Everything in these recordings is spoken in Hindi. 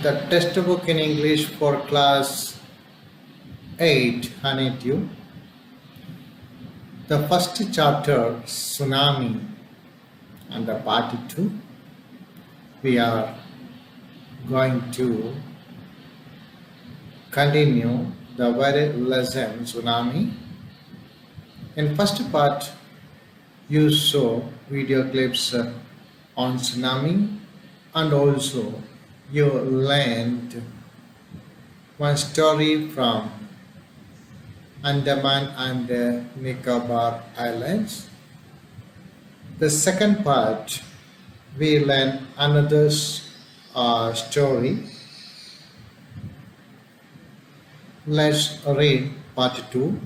the textbook in English for class 8, Honeydew. The first chapter, Tsunami, and the part 2, we are going to continue the very lesson, Tsunami. In first part, you saw video clips on tsunami, and also you learned one story from Andaman and Nicobar Islands. The second part, we learn another story. Let's read part 2.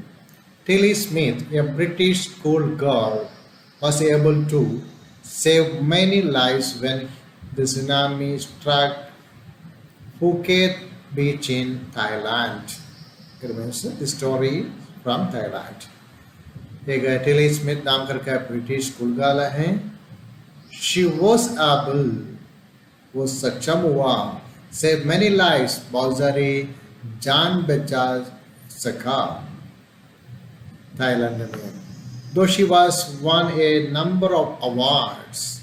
Tilly Smith, a British schoolgirl, was able to save many lives when the tsunami struck Phuket beach in Thailand. It means the story from Thailand. एक टिली स्मिथ नाम करके ब्रिटिश स्कूल गर्ल हैं. She was able, वो सक्षम हुआ, save many lives, बहुत सारी जान बचा सका थाईलैंड में. Though she was won a number of awards,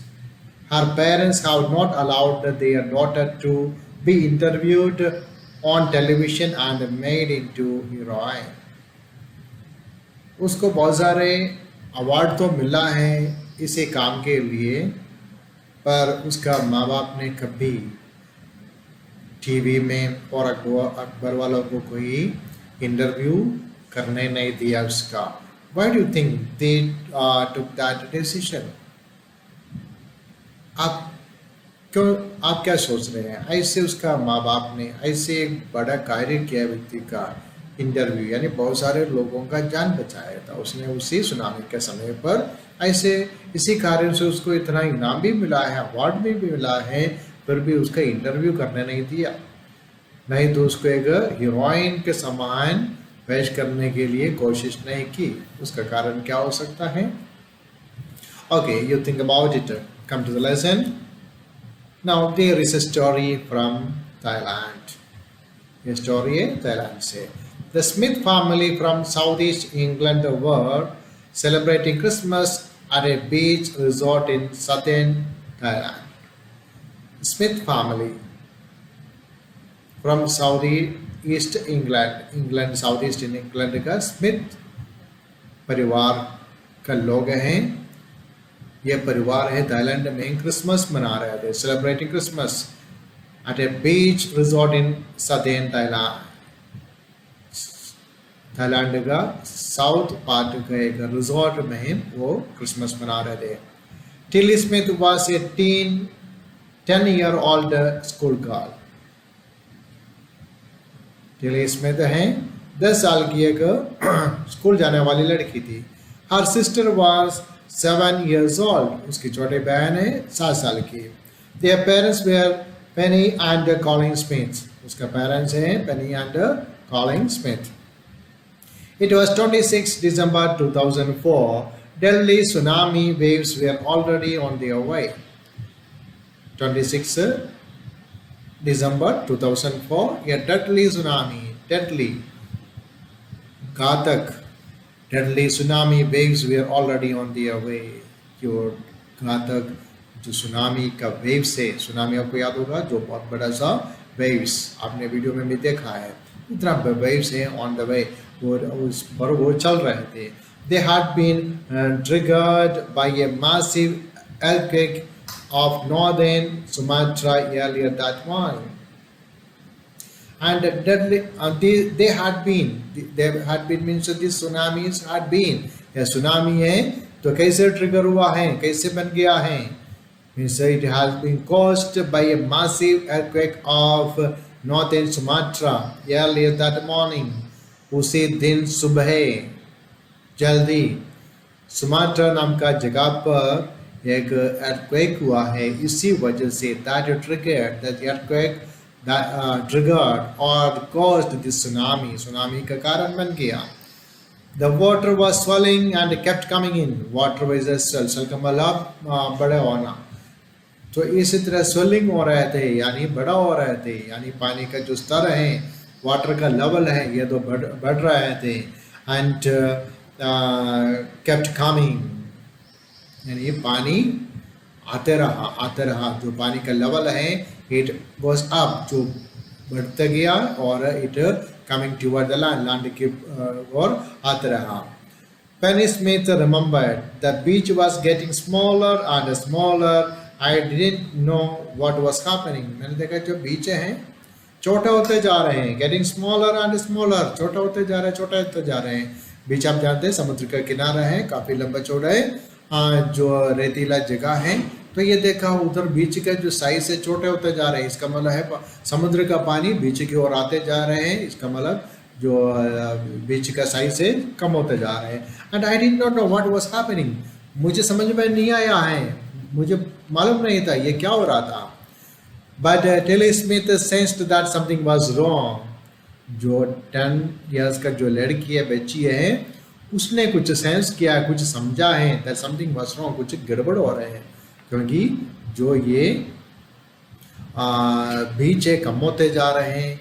her parents have not allowed their daughter to be interviewed on television and made into heroine. उसको बहुत सारे अवार्ड तो मिला है इसी काम के लिए, पर उसका माँ बाप ने कभी टीवी में और अकबर वालों को कोई इंटरव्यू करने नहीं दिया उसका. Why do you think they took that decision? आप क्या सोच रहे हैं? ऐसे उसका माँ बाप ने ऐसे एक बड़ा कार्य किया व्यक्ति का इंटरव्यू, यानी बहुत सारे लोगों का जान बचाया था उसने उसी सुनामी के समय पर. ऐसे इसी कारण से उसको इतना इनाम भी मिला है, अवार्ड भी मिला है, फिर भी उसका इंटरव्यू करने नहीं दिया. नहीं तो उसको एक हीरोइन के समान पेश करने के लिए कोशिश नहीं की. उसका कारण क्या हो सकता है? Okay, you think about it. Come to the lesson. Now there is a story from Thailand. ये स्टोरी है थाईलैंड से. The Smith family from southeast England were celebrating Christmas at a beach resort in southern Thailand. Smith family from southeast England southeast in England का स्मिथ परिवार का लोग हैं. यह परिवार है थाईलैंड में क्रिसमस मना रहे थे, celebrating Christmas at a beach resort in southern Thailand. Thailand का साउथ पार्ट का एक रिजॉर्ट में वो क्रिसमस मना रहे थे. Tilly Smith was a 10-year-old school girl. Tilly Smith है 10 साल की एक स्कूल जाने वाली लड़की थी. Her sister was 7 years old. उसकी छोटी बहन है 7 साल की. Their parents were Penny and Colin Smith. उसका पेरेंट्स हैं Penny and Colin Smith. It was 26 December 2004. Deadly tsunami waves were already on their way. 26 December 2004. A deadly tsunami, deadly, घातक, deadly tsunami waves were already on their way. जो घातक जो सुनामी का वेव्स है, सुनामी आपको याद होगा जो बहुत बड़ा सा वेव्स आपने वीडियो में भी देखा है, इतना वेव्स है ऑन द वे, वो चल रहे थे. They had been triggered by a massive earthquake of northern Sumatra earlier that morning. And deadly, they had been means these tsunamis had been. या सुनामी है तो कैसे ट्रिगर हुआ है, कैसे बन गया है? Means it has been caused by a massive earthquake of northern Sumatra earlier that morning. उसी दिन सुबह जल्दी सुमात्रा नाम का जगह पर एक earthquake हुआ है. इसी वजह से that earthquake triggered or caused this tsunami. Tsunami का कारण बन गया. The water was swelling and kept coming in. Water was a swell का मतलब बड़ा होना. तो इसी तरह स्वेलिंग हो रहे थे, यानी बड़ा हो रहे थे, यानी पानी का जो स्तर है, वाटर का लेवल है, ये तो बढ़ रहे थे। एंड केप्ट कमिंग, यानी पानी आते रहा, जो पानी का लेवल है इट गोज अप, जो बढ़ते गया, और it coming toward the land की और आते रहा। Penny Smith remembered the beach was getting smaller and smaller. I didn't know what was happening. मैंने देखा जो बीच हैं छोटे होते जा रहे हैं, getting smaller and smaller, छोटे होते जा रहे हैं, छोटे होते जा रहे हैं। बीच आप जानते हैं समुद्र का किनारा है, काफी लंबा चौड़ा है, जो रेतीला जगह है। तो ये देखा उधर बीच का जो साइज है छोटे होते जा रहे हैं, इसका मतलब है समुद्र का पानी बीच की ओर आते जा रहे हैं, इसका मतलब जो बीच का साइज है कम होते जा रहे हैं। And I did not know what was happening, मुझे समझ में नहीं आया है, मुझे मालूम नहीं था ये क्या हो रहा था। But Tilly Smith sensed that something was wrong, जो 10 इयर्स का जो लड़की है, बच्ची है, उसने कुछ सेंस किया, कुछ समझा है दैट समथिंग वाज रॉन्ग, कुछ गड़बड़ हो रहे हैं, क्योंकि जो ये बीच है कम होते जा रहे हैं,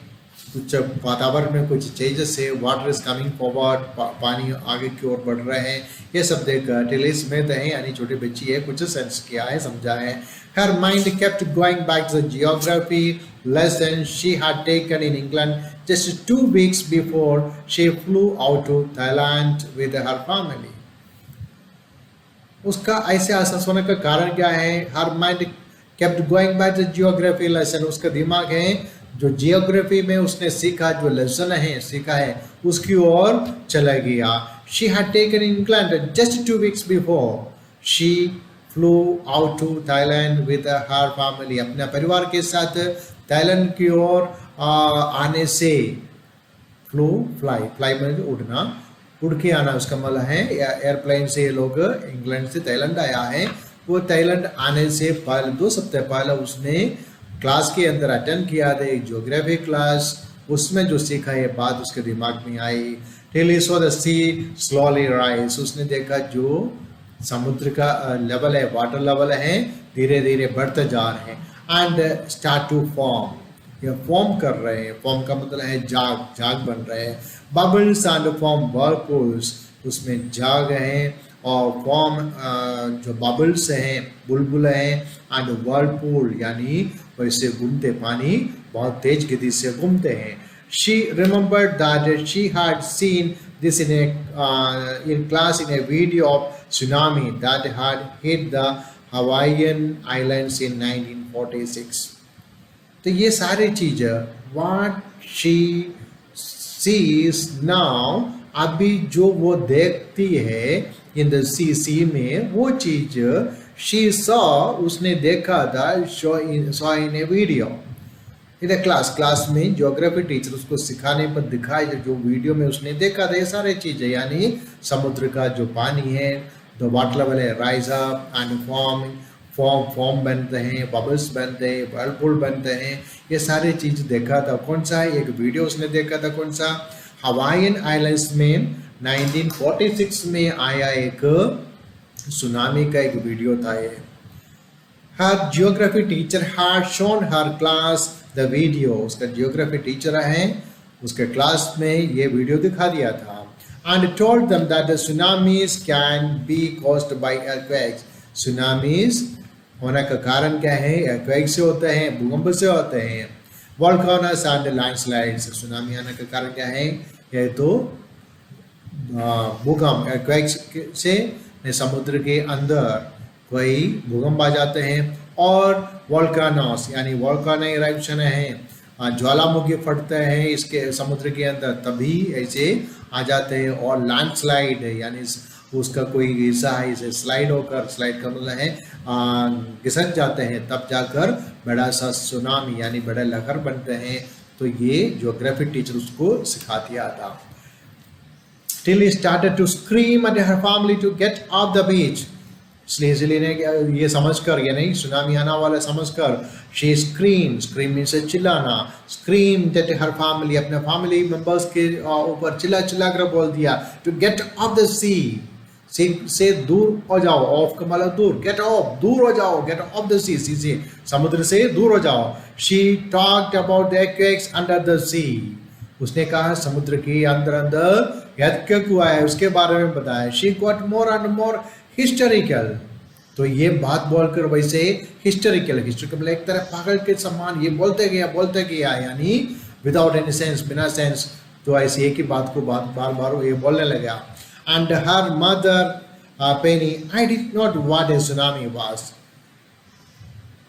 कुछ वातावरण में कुछ चेंजेस है, वाटर इज कमिंग फॉरवर्ड, पानी आगे की ओर बढ़ रहे हैं। ये सब देख टेली स्मिथ है, यानी छोटी बच्ची है, कुछ सेंस किया है, समझा है। Her mind kept going back to the geography lesson she had taken in England just 2 weeks before she flew out to Thailand with her family. उसका ऐसे आसपास होने का कारण क्या है? Her mind kept going back to the geography lesson. उसका दिमाग है जो जियोग्राफी में उसने सीखा, जो लेसन है सीखा है, उसकी ओर चला गया। She had taken England just 2 weeks before she flew out to Thailand with her family. अपने परिवार के साथ थाईलैंड की ओर आने से, फ्लाई में उड़ना, उड़ के आना, उसका मतलब है एयरप्लेन से ये लोग इंग्लैंड से थाईलैंड आया है। वो थाईलैंड आने से पहले 2 सप्ताह पहले उसने क्लास के अंदर अटेंड किया था, एक ज्योग्राफी क्लास, उसमें जो सीखा ये बात उसके दिमाग में आई। Till he saw the sea slowly rise, उसने देखा जो समुद्र का लेवल है, वाटर लेवल है, धीरे धीरे बढ़ते जा रहे हैं। एंड स्टार्ट टू फॉर्म, ये फॉर्म कर रहे हैं, फॉर्म का मतलब है जाग बन रहे हैं। बबल्स एंड फॉर्म व्हर्लपूल्स, उसमें जाग हैं और फॉर्म जो बबल्स हैं, बुलबुल हैं, एंड व्हर्लपूल यानी वैसे घूमते, पानी बहुत तेज गति से घूमते हैं। She remembered that she had seen this in class in a video of tsunami that had hit the Hawaiian Islands in 1946. तो ये सारी चीज़ें what she sees now, अभी जो वो देखती है in the sea में, वो चीज़ she saw, उसने देखा था, saw in a video. इधर क्लास में ज्योग्राफी टीचर उसको सिखाने पर दिखाई जो वीडियो में उसने देखा था ये सारे चीज़ें, यानी समुद्र का जो पानी है, द वाटर लेवल है, राइज अप एंड फॉर्म बनते हैं, बबल्स बनते हैं, व्हर्लपूल बनते हैं, ये सारे चीज़ देखा था। कौन सा है एक वीडियो उसने देखा था, कौन सा? हवाईयन आइलैंड्स में 1946 में आया एक सुनामी का एक वीडियो था ये। Her geography teacher had shown her class the video. उसका geography टीचर है, उसके क्लास में ये वीडियो दिखा दिया था। And told them that the tsunamis can be caused by earthquakes. Tsunamis होने का कारण क्या है? earthquakes से होते हैं, भूकंप से होते हैं। Volcanoes and landslides. सुनामी आने का कारण क्या है? यह तो भूकंप, earthquakes से समुद्र के अंदर कोई भूकंप आ जाते हैं। और वोल्कानोस यानी वोल्कानो इरप्शन है, ज्वालामुखी फटते हैं इसके समुद्र के अंदर, तभी ऐसे आ जाते हैं। और लैंडस्लाइड है यानी उसका कोई हिस्सा है इसे स्लाइड होकर, स्लाइड का मतलब है घिसक जाते हैं, तब जाकर बड़ा सा सुनामी यानी बड़े लहर बनते हैं। तो ये ज्योग्राफी टीचर उसको सिखा दिया था। Till he started to scream at her family to get off the beach. इसलिए ने ये समझकर, यानी सुनामी आना वाला समझकर, she scream means चिल्लाना, screamed at her family, अपने फैमिली मेंबर्स के ऊपर चिल्ला कर बोल दिया, to get off the sea, सी से दूर हो जाओ, ऑफ का मतलब दूर, गेट ऑफ, दूर हो जाओ, get off the sea, sea से समुद्र से दूर हो जाओ। She talked about the earthquakes under the sea, उसने कहा समुद्र के अंदर अंदर earthquake हुआ है उसके बारे में बताया। She got more and more historical, तो ये बात बोलकर वैसे हिस्टोरिकल, हिस्टोरिकल मतलब एक तरह पागल के समान ये बोलते गया, यानी विदाउट एनी सेंस, बिना सेंस, तो ऐसी एक ही बात को बार बार ये बोलने लगा। And her mother Penney, I did not what A tsunami was,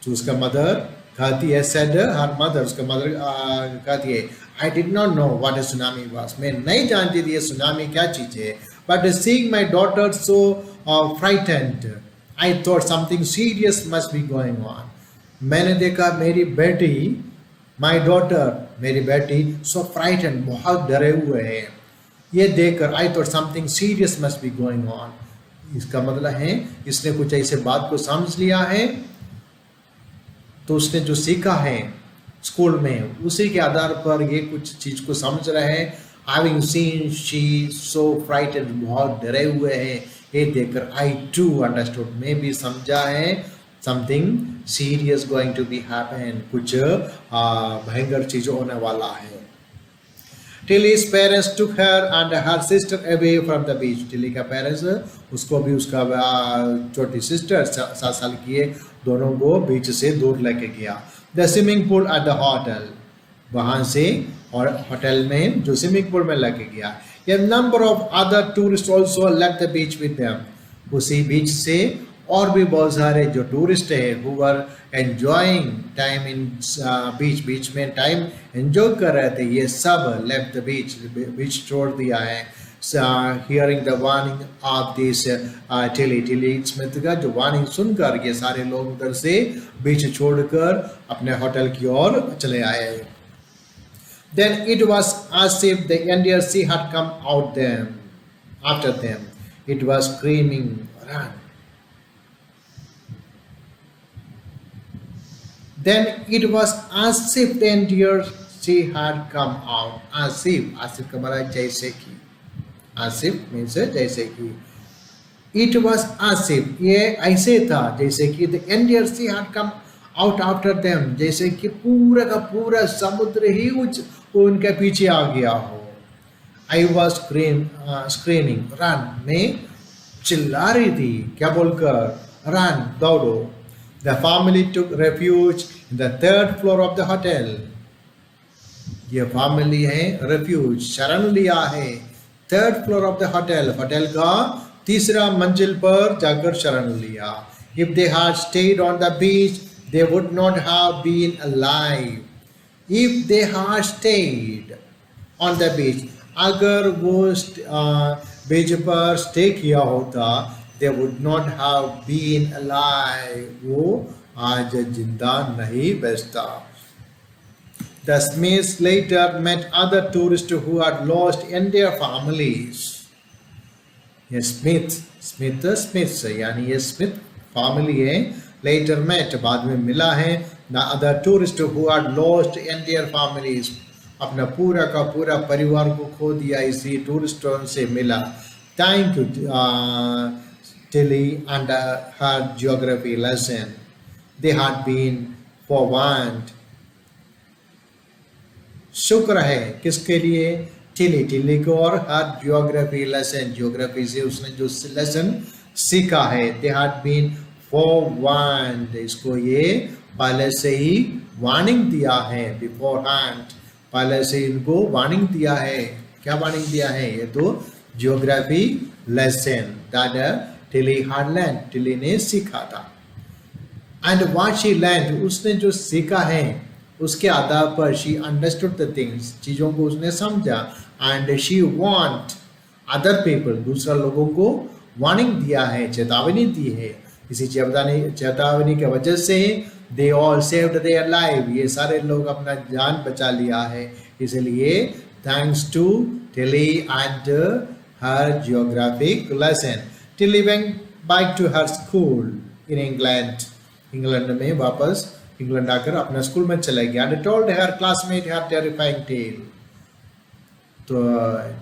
तो उसका मदर कहती है, सेड हर मदर, उसका मदर कहती है, I did not know what A tsunami was, मैं नहीं जानती थी ये सुनामी क्या चीज है। But seeing my daughter so frightened, I thought something serious must be going on, मैंने देखा मेरी बेटी, माई डॉटर, मेरी बेटी, सो फ्राइटेंड, बहुत डरे हुए हैं, ये देखकर I thought something serious must be going on, इसका मतलब है इसने कुछ ऐसे बात को समझ लिया है, तो उसने जो सीखा है स्कूल में उसी के आधार पर ये कुछ चीज को समझ रहे हैं। Having scene she so frightened, बहुत डरे हुए हैं, ये देखकर आई टू अंडरस्टूड, मैं भी समझा है something serious going to be happen, कुछ भयंकर चीज होने वाला है। Tilly's parents took her and her sister away from the beach. Tilly का पेरेंट्स उसको भी उसका छोटी सिस्टर 7 साल की है, दोनों को बीच से दूर लेके गया। The swimming pool at the hotel, वहाँ से और होटल में जो स्विमिंग पूल में लेके गया। A number of other tourists also left the beach with them. उसी बीच से और भी बहुत सारे जो टूरिस्ट है who were enjoying time in beach, बीच में टाइम एंजॉय कर रहे थे, ये सब left the beach, बीच छोड़ दिया है। Hearing the warning of this Tilly Smith का जो वार्निंग सुनकर ये सारे लोग उधर से बीच छोड़कर अपने होटल की ओर चले आए। Then it was as if the entire sea had come out them after them. It was screaming, run. Then it was as if the entire sea had come out. As if का मतलब जैसे कि, as if means जैसे कि, it was as if, ये ऐसे था जैसे कि the entire sea had come out after them, जैसे कि पूरा का पूरा समुद्र ही उनके पीछे आ गया हो। I was screaming, run, मैं चिल्ला रही थी, क्या बोलकर, run, दौड़ो। The family took refuge in the 3rd floor of the hotel. ये फैमिली है refuge, शरण लिया है 3rd floor of the hotel, hotel का 3रा मंजिल पर जाकर शरण लिया। If they had stayed on the beach, they would not have been alive. If they had stayed on the beach, अगर वो बीच पर स्टे किया होता, they would not have been alive, वो आज जिंदा नहीं बचता। The Smiths later met other tourists who had lost entire families. ये Smiths यानी ये स्मिथ फैमिली है, later met बाद में मिला है, the other tourists who had lost entire families, अपना पूरा का पूरा परिवार को खो दिया इसी टूरिस्टों से मिला। Thank you Tilly and her geography lesson. They had been forewarned. शुक्र है किसके लिए, टिली को और हर जियोग्राफी लेसन, जियोग्राफी से उसने जो लेसन सीखा है, दे हैड बीन forewarned, इसको ये पहले से ही वार्निंग दिया है, बिफोर हैंड, पहले से इनको वार्निंग दिया है। क्या वार्निंग दिया है, ये तो geography lesson that Tilly had learn, Tilly ने सीखा था। एंड व्हाट शी लर्न, उसने जो सीखा है उसके आधार पर शी अंडरस्टूड द थिंग्स, चीज़ों को उसने समझा, and she want other people, दूसरा लोगों को वार्निंग दिया है, चेतावनी दी है। इसी चेतावनी के वजह से they all saved their life, ये सारे लोग अपना जान बचा लिया है। इसलिए thanks to Tilly and her geographic lesson, Tilly went back to her school in England, England में वापस इंग्लैंड आकर अपना स्कूल में चले गया। And told her classmate her terrifying tale, तो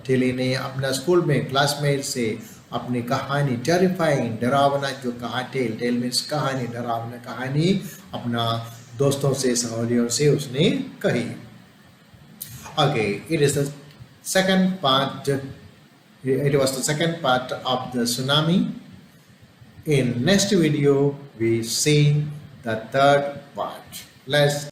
टिली ने अपना स्कूल में क्लासमेट से अपनी कहानी, टेरिफाइंग, डरावना जो टेल मीन्स कहानी, डरावना कहानी अपना दोस्तों से, सहेलियों से उसने कही. Okay, it is the second part. It was the second part of the tsunami. In next video, we see the third part. Let's